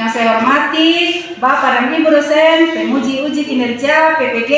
Yang saya hormati Bapak dan Ibu dosen penguji uji kinerja PPG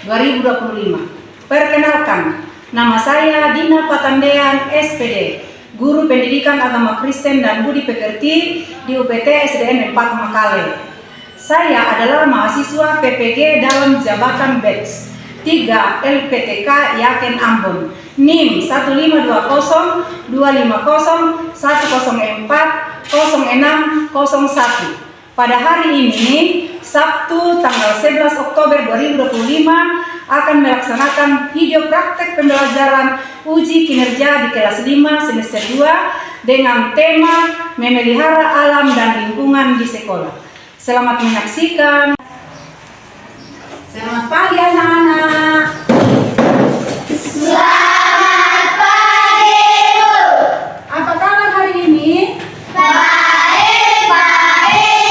2025. Perkenalkan, nama saya Dina Patandean SPD, Guru Pendidikan Agama Kristen dan Budi Pekerti di UPT SDN 4 Makale. Saya adalah mahasiswa PPG dalam jabatan BEX 3 LPTK Yaken Ambon, NIM 15202501040400601. Pada hari ini, Sabtu tanggal 11 Oktober 2025, akan melaksanakan video praktek pembelajaran uji kinerja di kelas 5 semester 2 dengan tema memelihara alam dan lingkungan di sekolah. Selamat menyaksikan. Selamat pagi anak-anak. Selamat pagi, Bu. Apa kabar hari ini? Baik,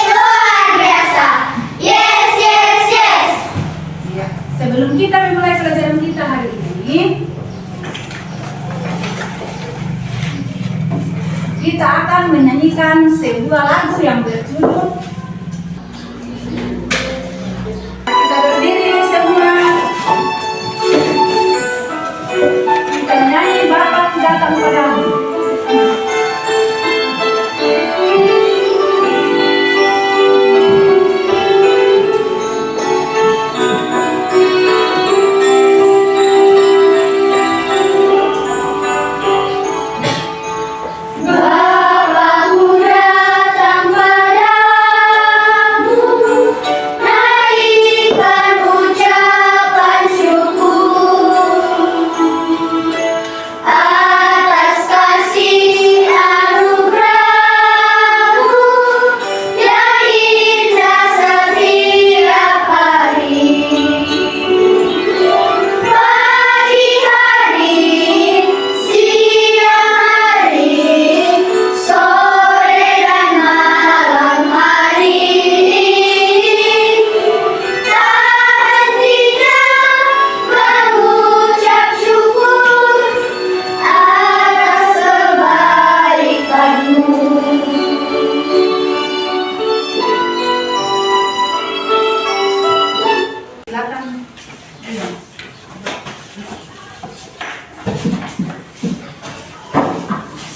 luar biasa. Yes. Ya, sebelum kita memulai pelajaran kita hari ini, kita akan menyanyikan sebuah lagu yang berjudul Kita Berdiri Semua. Kita nyanyi Bapak Datang Padamu.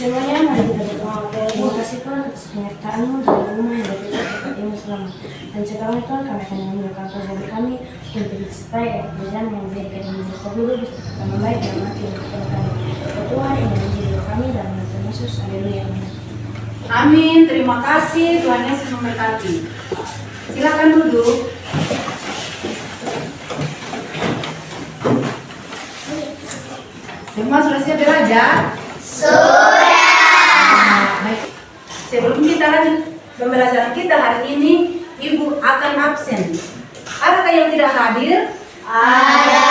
Semuanya mari kita berdoa. Terima kasih Tuhan atas penyertaan-Mu dalam rumah yang dapat ini selamat. Dan sekarang Tuhan kami akan menunjukkan pelajaran kami untuk supaya pelajaran yang diberikan ini dulu bisa kita membaik dan mati untuk kami. Tuhan yang menjadi kami dalam nama Yesus. Haleluya. Amin. Terima kasih, Tuhan Yesus memberkati. Silakan duduk. Semua sudah siap belajar? Baik. Sebelum kita lanjut pembelajaran kita hari ini, Ibu akan absen. Adakah yang tidak hadir? Ada.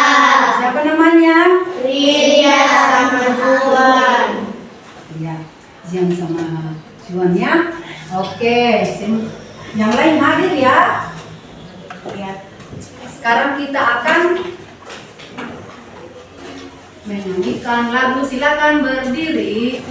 Siapa namanya? Ria sama Juan. Ya, Jian sama Juan ya. Oke, yang lain hadir ya. Ya. Sekarang kita akan menyanyikan lagu. Silakan berdiri.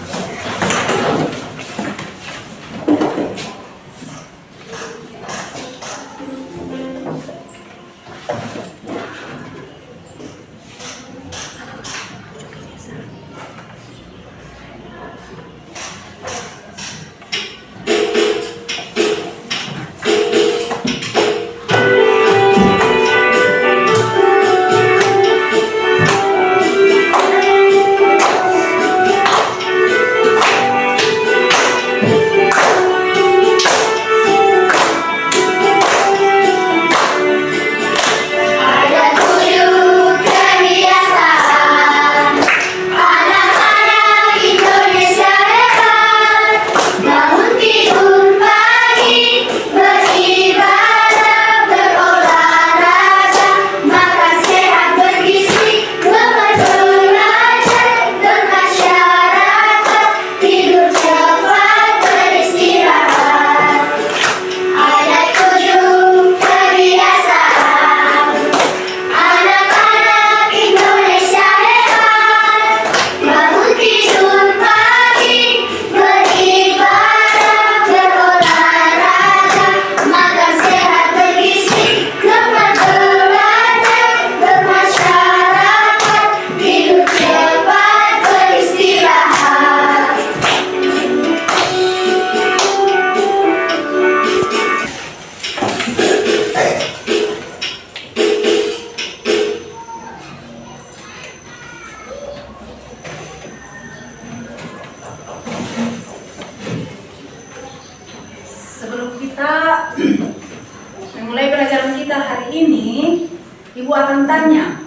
tantannya.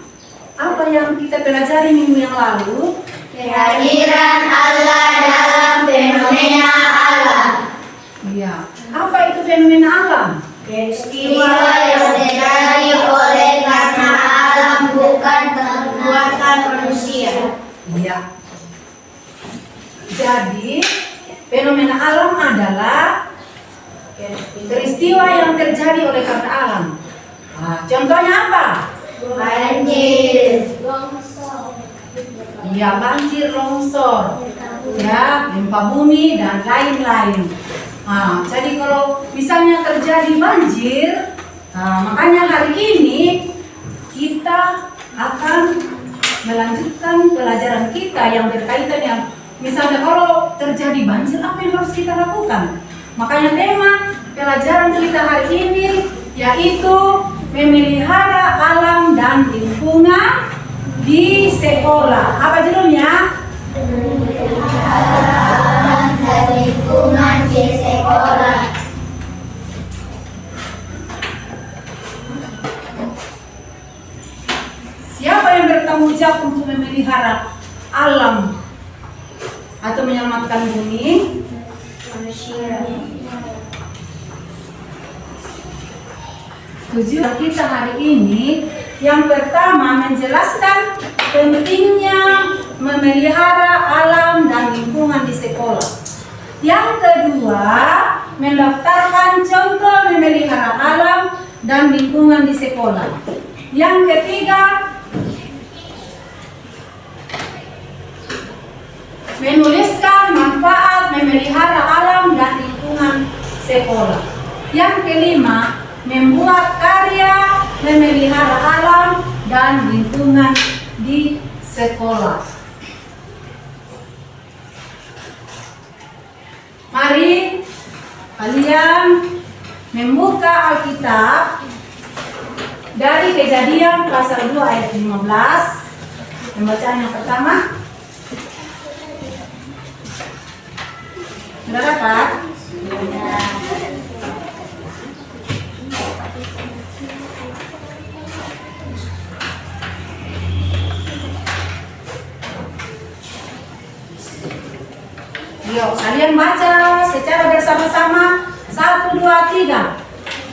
Apa yang kita pelajari minggu yang lalu? Kehadiran Allah dalam fenomena alam. Iya. Apa itu fenomena alam? Peristiwa yang terjadi oleh karena alam, bukan perbuatan manusia. Iya. Jadi, fenomena alam adalah peristiwa yang terjadi oleh karena alam. Nah, contohnya apa? Banjir, Iya, banjir, longsor, ya, gempa bumi dan lain-lain. Nah, jadi kalau misalnya terjadi banjir, makanya hari ini kita akan melanjutkan pelajaran kita yang berkaitan yang misalnya kalau terjadi banjir apa yang harus kita lakukan. Makanya tema pelajaran kita hari ini yaitu memelihara alam dan lingkungan di sekolah. Apa judulnya? alam dan lingkungan di sekolah. Siapa yang bertanggung jawab untuk memelihara alam atau menyelamatkan bumi? Manusia. Tujuan kita hari ini yang pertama menjelaskan pentingnya memelihara alam dan lingkungan di sekolah. Yang kedua, mendaftarkan contoh memelihara alam dan lingkungan di sekolah. Yang ketiga, menuliskan manfaat memelihara alam dan lingkungan sekolah. Yang kelima, membuat karya memelihara alam dan lingkungan di sekolah. Mari kalian membuka Alkitab dari Kejadian pasal 2 ayat 15. Pembacaan yang pertama. Sudah dapat? Yuk, kalian baca secara bersama-sama. 1, 2, 3.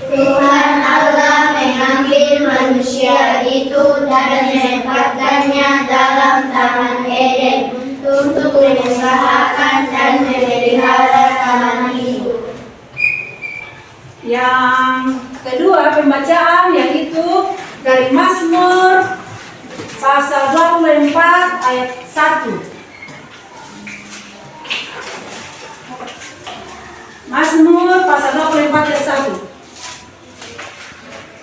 Tuhan Allah mengambil manusia itu dan menempatkannya dalam Taman Eden untuk mengusahakan dan memelihara taman itu. Yang kedua pembacaan yaitu dari Mazmur pasal 24 ayat 1. Mazmur pasal 24 ayat 1.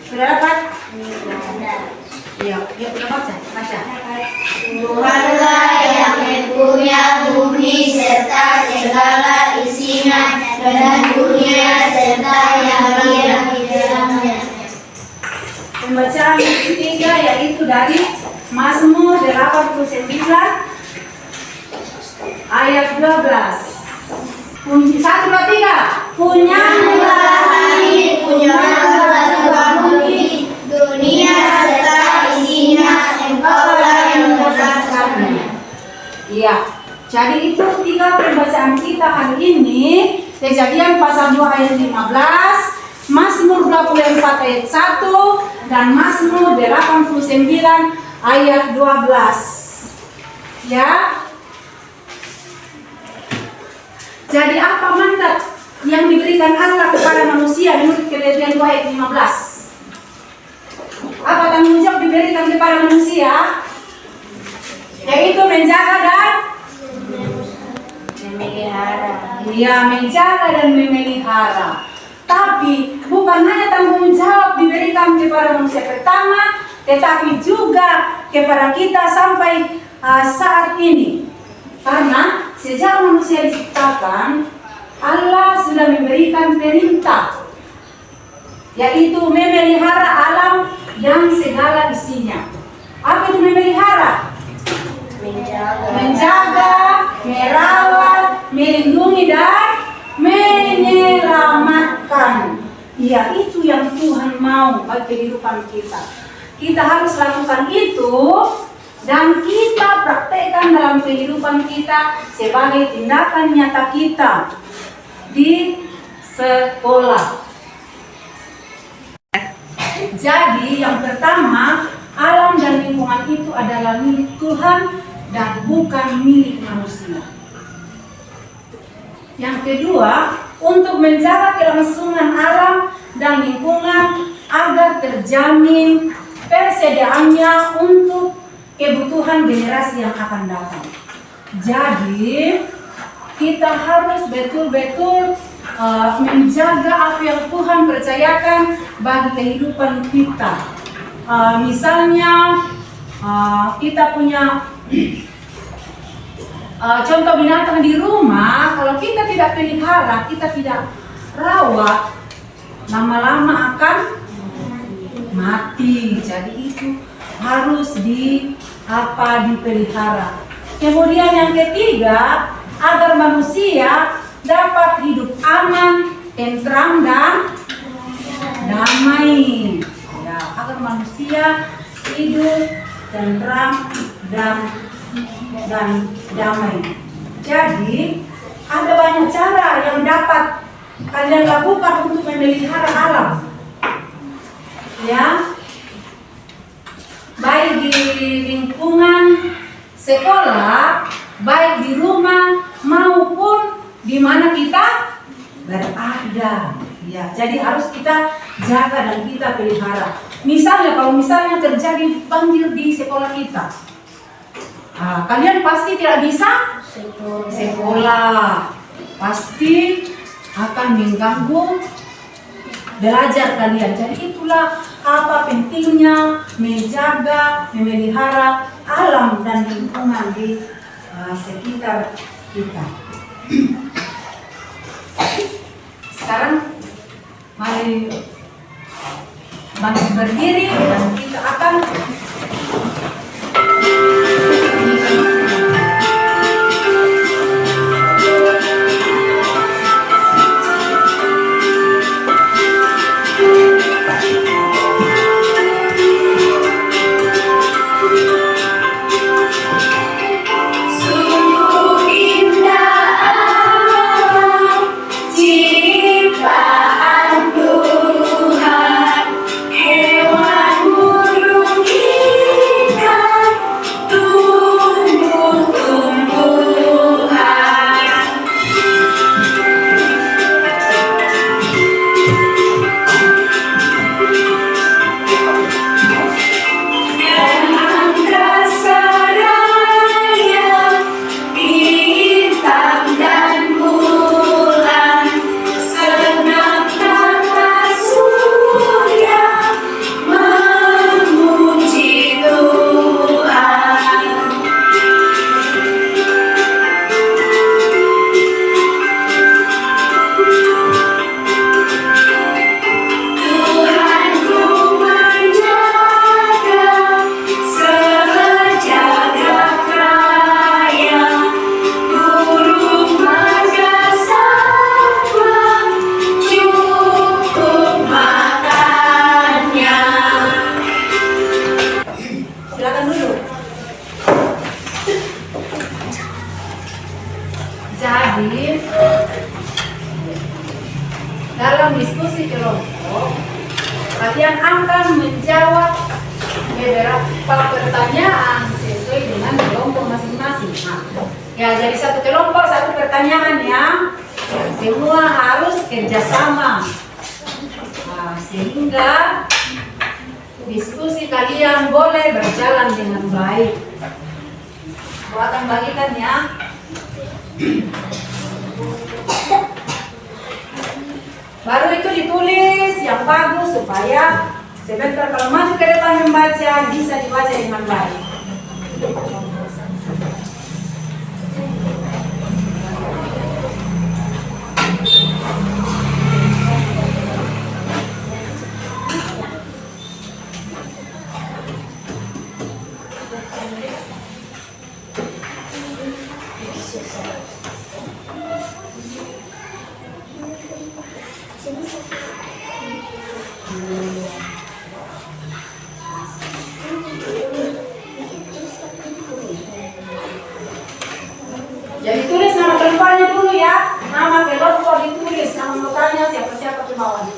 Sudah dapat? Iya, sudah baca. Tuhanlah yang mempunyai bumi serta segala isinya dan dunia serta yang ada di dalamnya. Pembacaan yang ketiga yaitu dari Mazmur 89 ayat 12. 1, 2, 3. Punyalah langit, punyalah juga bumi, Dunia serta isinya, engkaulah yang menetapkannya. Iya. Jadi itu 3 pembacaan kita hari ini. Kejadian pasal 2 ayat 15, Mazmur 24 ayat 1 dan Mazmur 89 ayat 12. Ya. Jadi apa mandat yang diberikan Allah kepada manusia menurut Kejadian 2 ayat 15? Apa tanggung jawab diberikan kepada manusia? Yaitu menjaga dan Memelihara. iya, menjaga dan memelihara. Tapi bukan hanya tanggung jawab diberikan kepada manusia pertama, tetapi juga kepada kita sampai saat ini. Karena sejak manusia diciptakan, Allah sudah memberikan perintah, yaitu memelihara alam yang segala isinya. Apa itu memelihara? Menjaga, merawat, melindungi dan menyelamatkan. Iya, itu yang Tuhan mau bagi kehidupan kita. kita harus lakukan itu dan kita praktekkan dalam kehidupan kita sebagai tindakan nyata kita di sekolah. Jadi yang pertama, alam dan lingkungan itu adalah milik Tuhan dan bukan milik manusia. Yang kedua, untuk menjaga kelangsungan alam dan lingkungan agar terjamin persediaannya untuk kebutuhan generasi yang akan datang. Jadi, kita harus betul-betul menjaga apa yang Tuhan percayakan bagi kehidupan kita. Misalnya, kita punya contoh binatang di rumah, kalau kita tidak pelihara, kita tidak rawat, lama-lama akan mati. Jadi itu harus dipelihara. Kemudian yang ketiga, agar manusia dapat hidup aman, tentram dan damai. Ya, agar manusia hidup tentram dan damai. Jadi ada banyak cara yang dapat kalian lakukan untuk memelihara alam. Ya, baik di lingkungan sekolah, baik di rumah maupun di mana kita berada. Ya, jadi harus kita jaga dan kita pelihara. Misalnya kalau terjadi banjir di sekolah kita, kalian pasti tidak bisa sekolah, pasti akan mengganggu belajar kalian. Jadi itulah apa pentingnya menjaga, memelihara alam dan lingkungan di sekitar kita. Sekarang mari bangkit berdiri dan kita akan dalam diskusi kelompok, kalian akan menjawab beberapa pertanyaan sesuai dengan kelompok masing-masing. Ya, jadi satu kelompok satu pertanyaan ya. Semua harus kerjasama. Sehingga diskusi kalian boleh berjalan dengan baik. Aku akan bagikan ya. Baru itu ditulis yang bagus supaya sebentar kalau masuk ke depan membaca bisa dibaca dengan baik. Jadi tulis nama perempuannya dulu ya. Nama kelompok ditulis, nama mukanya siapa-siapa kemauan.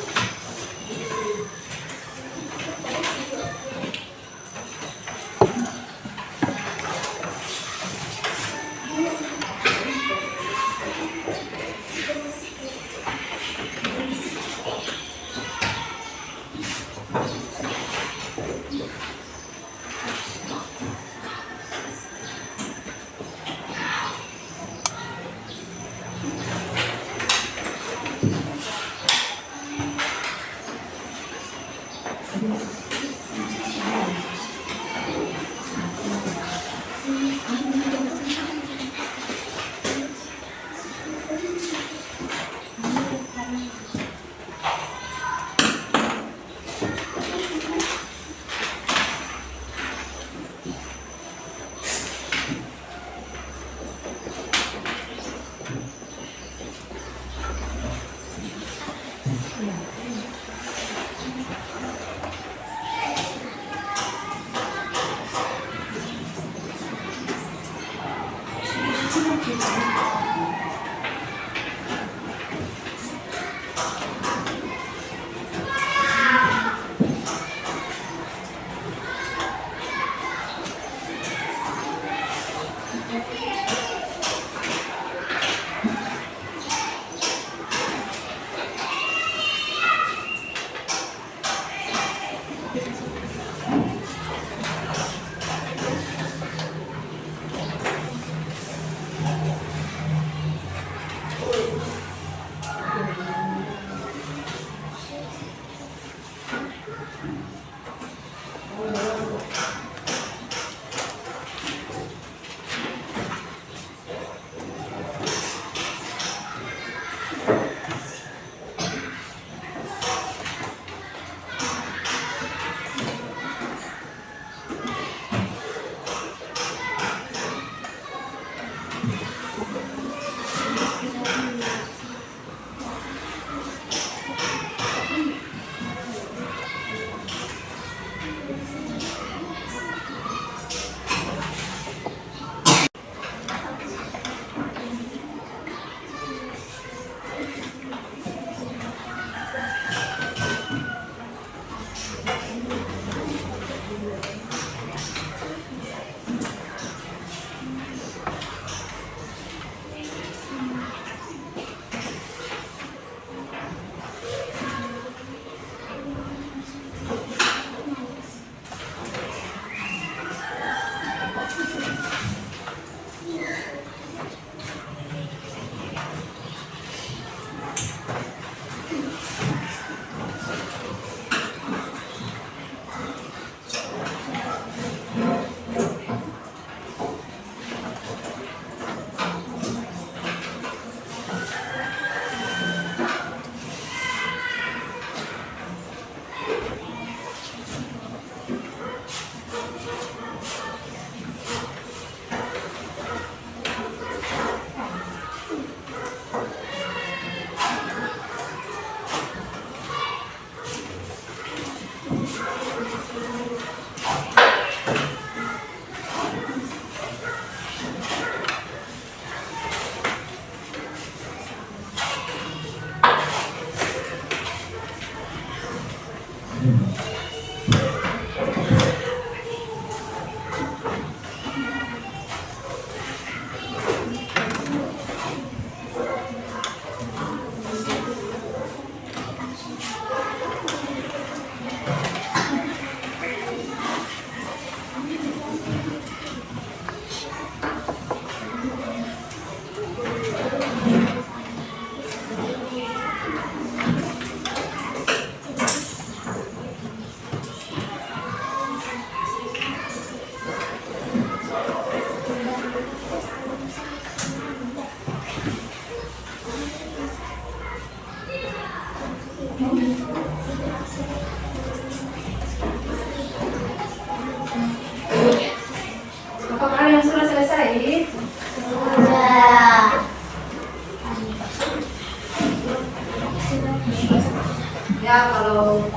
Ya, kalau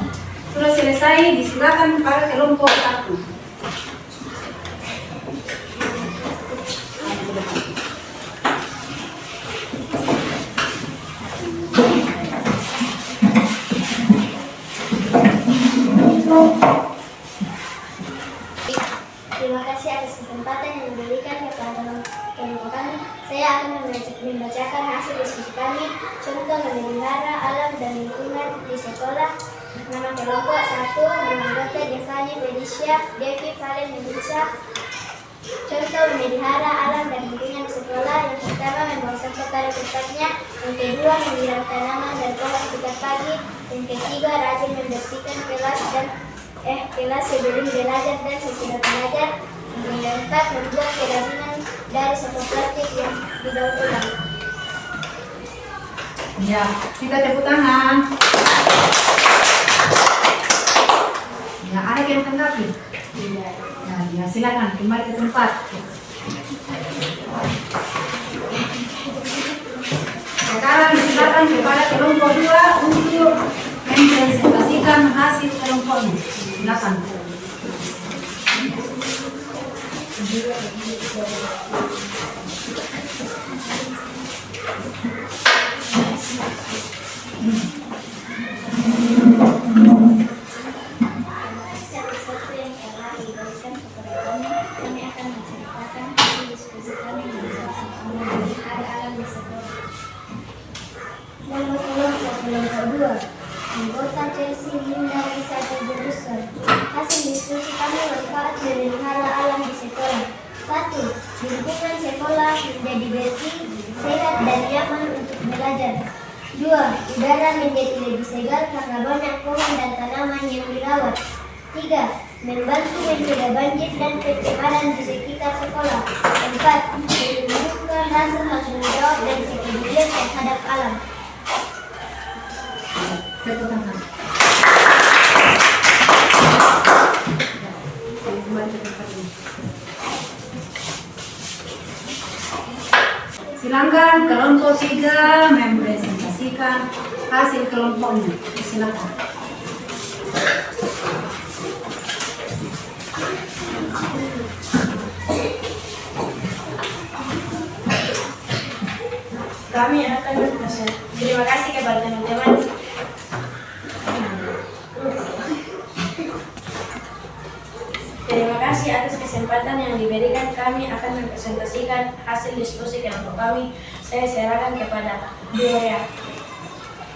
sudah selesai, disilakan pada kelompok 1. akan membacakan hasil diskusi kami, contoh memelihara alam dan lingkungan di sekolah. Nama kelompok 1, nama anggota Devani Felicia, Devi Valen Melissa. Contoh memelihara alam dan lingkungan di sekolah. Yang pertama, membuang sampah pada tempatnya. Yang kedua, menyiram tanaman dan pohon setiap pagi. Yang ketiga, rajin membersihkan kelas sebelum belajar dan sesudah belajar. Yang keempat, membuat kerajinan dari sampah plastik yang didaur ulang. Ya, kita tepuk tangan. Ya, ada yang tanggapi? Ya, silakan kembali ke tempat. Sekarang silakan kepada kelompok 2 untuk mempresentasikan hasil kelompoknya. Silakan. Satu-satu yang telah diberikan kepada kami akan menceritakan hasil diskusi kami memelihara alam di sekolah. Dalam kelompok 2, anggota Chelsea Linda Lisa Berjurusan. Hasil diskusi kami manfaat memelihara alam di sekolah. 1. Lingkungan sekolah menjadi bersih, sehat dan nyaman untuk belajar. 2. Udara menjadi lebih segar karena banyak pohon dan tanaman yang dirawat. 3. Membantu mencegah banjir dan pencemaran di sekitar sekolah. 4. Menunjukkan rasa tanggung jawab dan kepedulian terhadap alam. Tepuk tangan. Kembali ke tempat ini. Silakan kelompok 3 mempresentasikan hasil kelompoknya. Silakan. Kami akan terima kasih kepada teman-teman. Terima kasih atas kesempatan yang diberikan. Kami akan mempresentasikan hasil diskusi kelompok kami. Saya serahkan kepada Gloria.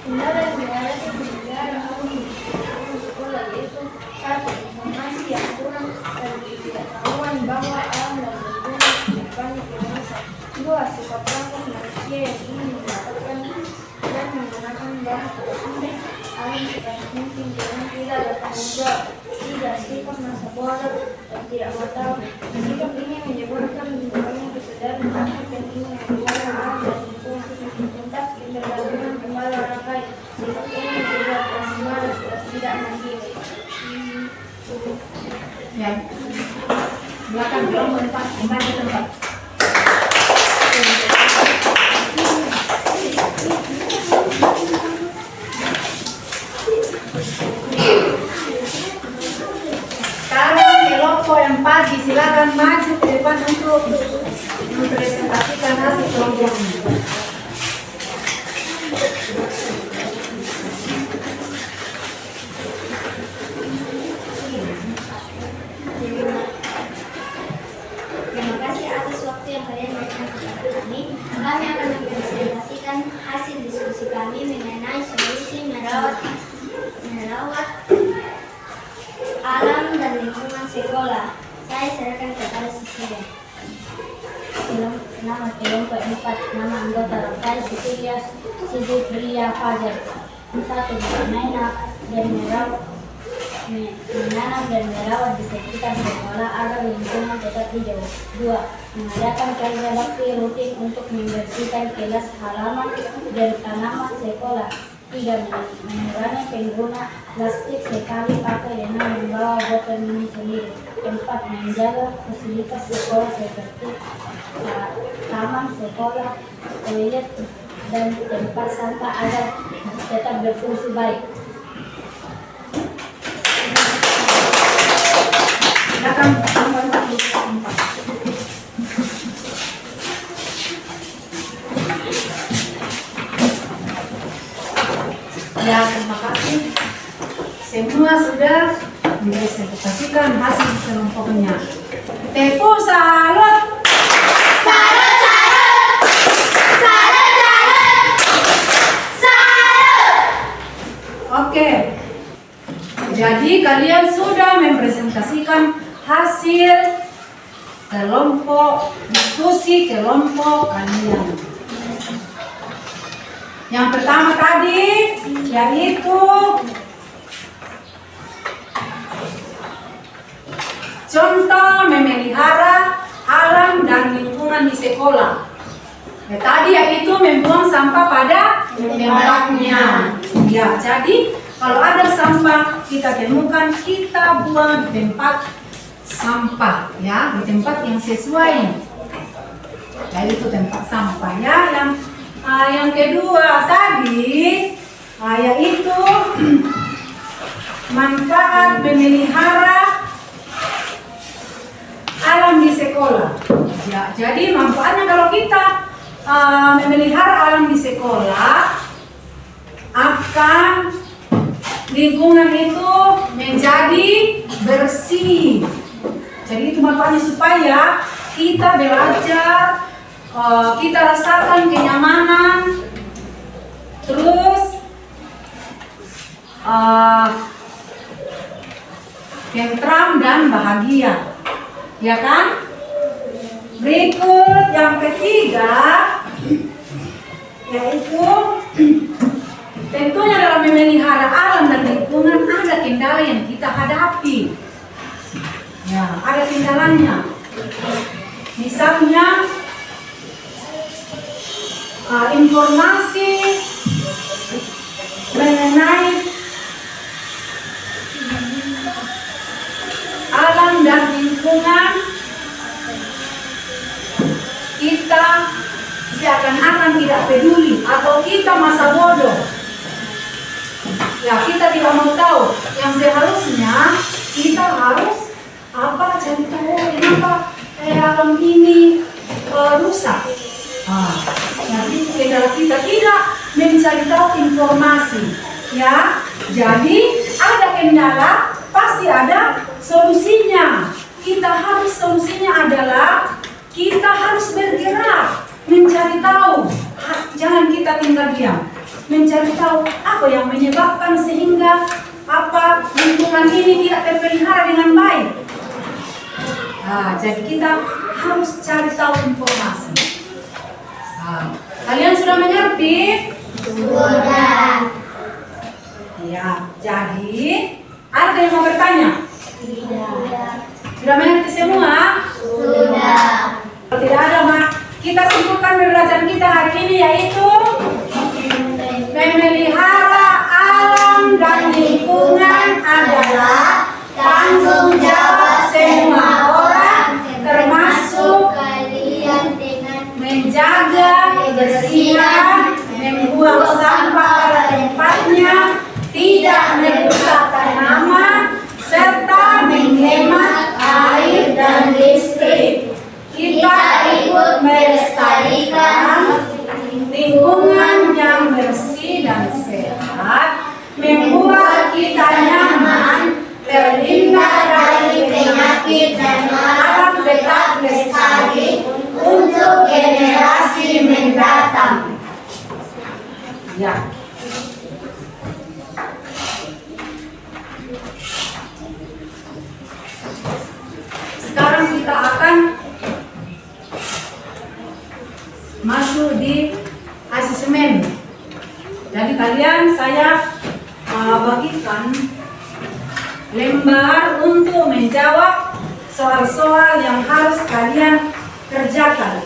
Kendala yang menghadapi penyelenggara sekolah yaitu 1. Informasi yang kurang dan ketidaktahuan bahwa alam dan lingkungan banyak yang rusak. 2. Sifat kelompok manusia yang ingin mendapatkan dan menggunakan bahan tersebut alam sebanyak mungkin dengan tidak bertanggung jawab. 3. Sifat masa bodoh dan tidak mau tahu. Sikap ini menyebabkan menimbulnya kesadaran akan pentingnya menjaga alam dan lingkungan tentang ketergantungan kepada orang lain. Sikap ini membuat rasa malas dan tidak mandiri. Ya. Belakang kelompok 4 kembali ke tempat. Sekarang kelompok yang 4 silakan maju ke depan untuk mempresentasikan hasil kelompoknya. Terima kasih atas waktu yang kalian berikan kepada kami. Kami akan mempresentasikan hasil diskusi kami mengenai solusi merawat alam dan lingkungan sekolah. Saya serahkan kepada Cecilia. Nama kelompok 4, nama anggota Rafael Cecilia Sidiria Fajar. 1. Menanam dan merawat di sekitar sekolah agar lingkungan tetap hijau. 2. Mengadakan kerja bakti rutin untuk membersihkan kelas halaman dan tanaman sekolah. 3. Mengurangi pengguna plastik sekali pakai dengan membawa botol minum sendiri. 4. Menjaga fasilitas sekolah seperti taman sekolah, toilet, dan tempat sampah agar tetap berfungsi baik. Silakan kembali ke tempat. Ya, terima kasih. Semua sudah mempresentasikan hasil kelompoknya. Tepuk salut. Salut, salut. Jadi kalian sudah mempresentasikan hasil kelompok diskusi kelompok kalian. Yang pertama tadi yaitu contoh memelihara alam dan lingkungan di sekolah. Tadi yaitu membuang sampah pada tempatnya. Ya, jadi kalau ada sampah kita temukan, kita buang di tempat sampah, ya, di tempat yang sesuai. Yaitu tempat sampah, ya. Yang kedua tadi yaitu manfaat memelihara alam di sekolah. Ya, jadi manfaatnya kalau kita memelihara alam di sekolah, akan lingkungan itu menjadi bersih. Jadi itu manfaatnya supaya kita belajar, kita rasakan kenyamanan, terus tentram dan bahagia, ya kan? Berikut yang ketiga yaitu tentunya dalam memelihara alam dan lingkungan ada kendala yang kita hadapi. Ya, ada kendalanya. Misalnya informasi mengenai alam dan lingkungan kita seakan-akan tidak peduli atau kita masa bodoh. Ya, kita tidak mau tahu. Yang seharusnya kita harus cari tahu kenapa alam ini rusak. Jadi kendala kita tidak mencari tahu informasi. Ya, jadi ada kendala pasti ada solusinya. Solusinya adalah kita harus bergerak, mencari tahu. Jangan kita tinggal diam. Mencari tahu apa yang menyebabkan sehingga lingkungan ini tidak terpelihara dengan baik. Jadi kita harus cari tahu informasi. Kalian sudah mengerti? Sudah. Ya, jadi ada yang mau bertanya? Tidak. Sudah mengerti semua? Sudah. Kalau tidak ada, kita simpulkan pembelajaran kita hari ini yaitu memelihara alam dan lingkungan adalah tanggung jawab semua orang, termasuk kalian, dengan menjaga kebersihan, membuang sampah pada tempatnya, tidak merusak tanaman, serta menghemat air dan listrik. Kita ikut melestarikan lingkungan yang bersih dan sehat, membuat kita nyaman, terhindar dari penyakit dan alam tetap lestari untuk generasi mendatang. Ya. Sekarang kita akan masuk di asesmen. Jadi kalian saya bagikan lembar untuk menjawab soal-soal yang harus kalian kerjakan.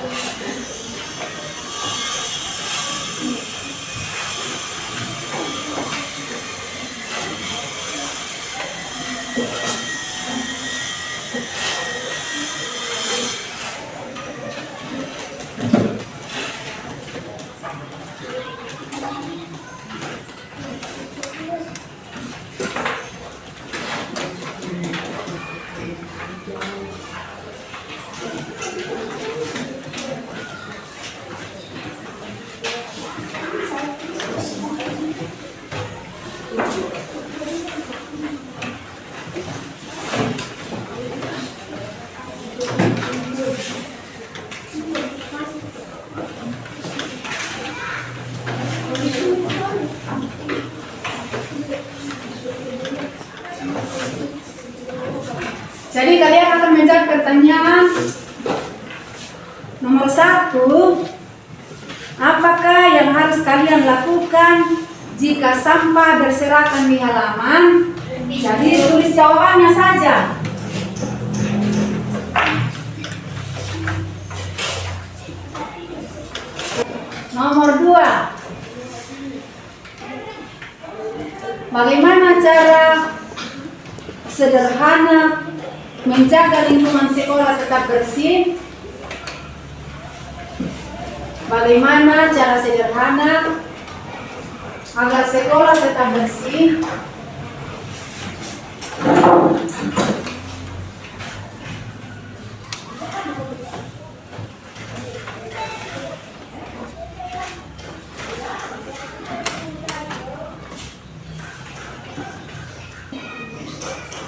Jadi kalian akan menjawab pertanyaan nomor 1. Apakah yang harus kalian lakukan jika sampah berserakan di halaman? Jadi tulis jawabannya saja. Nomor 2. Bagaimana cara sederhana menjaga lingkungan sekolah tetap bersih? Bagaimana cara sederhana agar sekolah tetap bersih?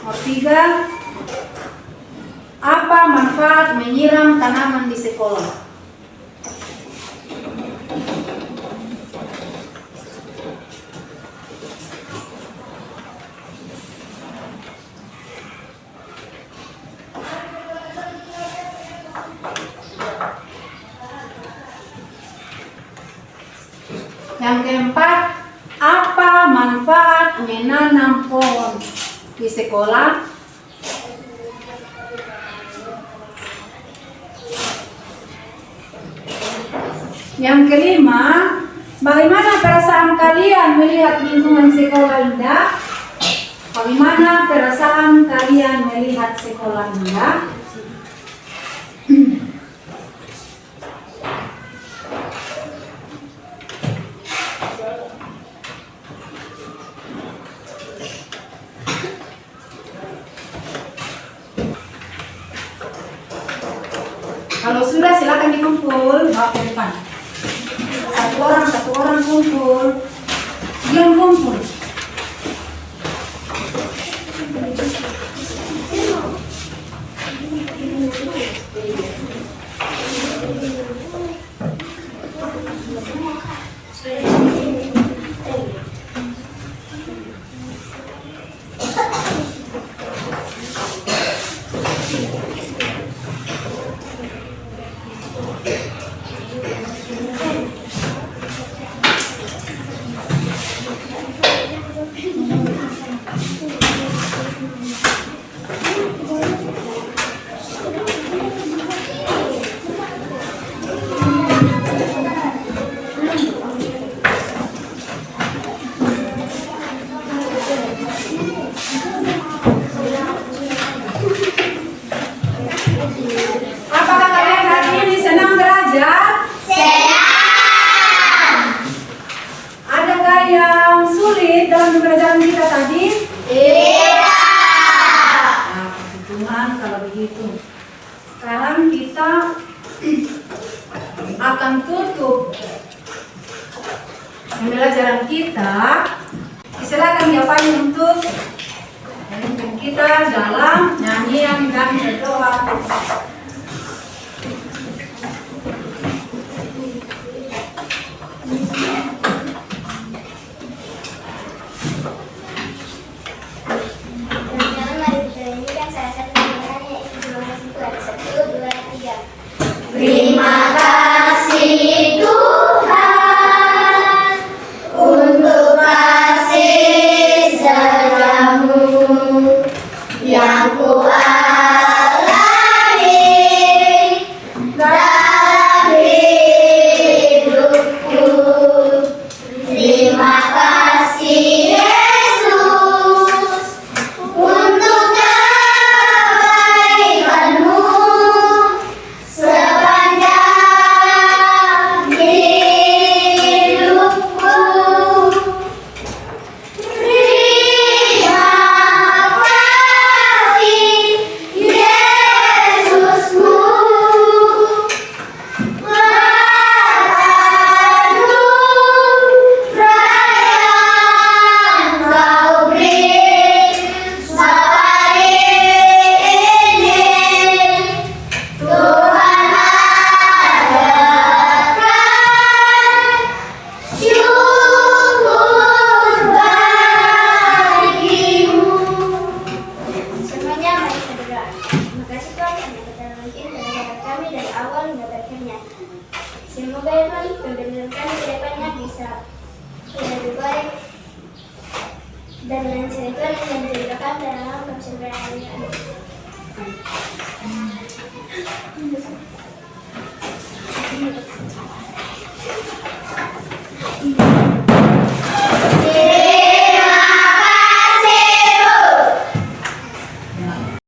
Nomor 3. Apa manfaat menyiram tanaman di sekolah? Yang keempat, apa manfaat menanam pohon di sekolah? Yang kelima, bagaimana perasaan kalian melihat lingkungan sekolah indah? Bagaimana perasaan kalian melihat sekolah indah? Kalau sudah silakan dikumpul, bawa ke depan. Satu orang kumpul. Diam kumpul. Apakah kalian hari ini senang belajar? Senang. Adakah yang sulit dalam pembelajaran kita tadi? Tidak. Nah, puji Tuhan kalau begitu. Sekarang kita akan tutup pembelajaran kita. Silakan diapani untuk memimpin kita dalam nyanyian dan berdoa. Terima kasih Tuhan untuk kasih setiamu yang ku alami Semoga ya Tuhan pembelajaran kami ke depannya bisa lebih baik dan lancar Tuhan yang menceritakan dalam kami. Amin.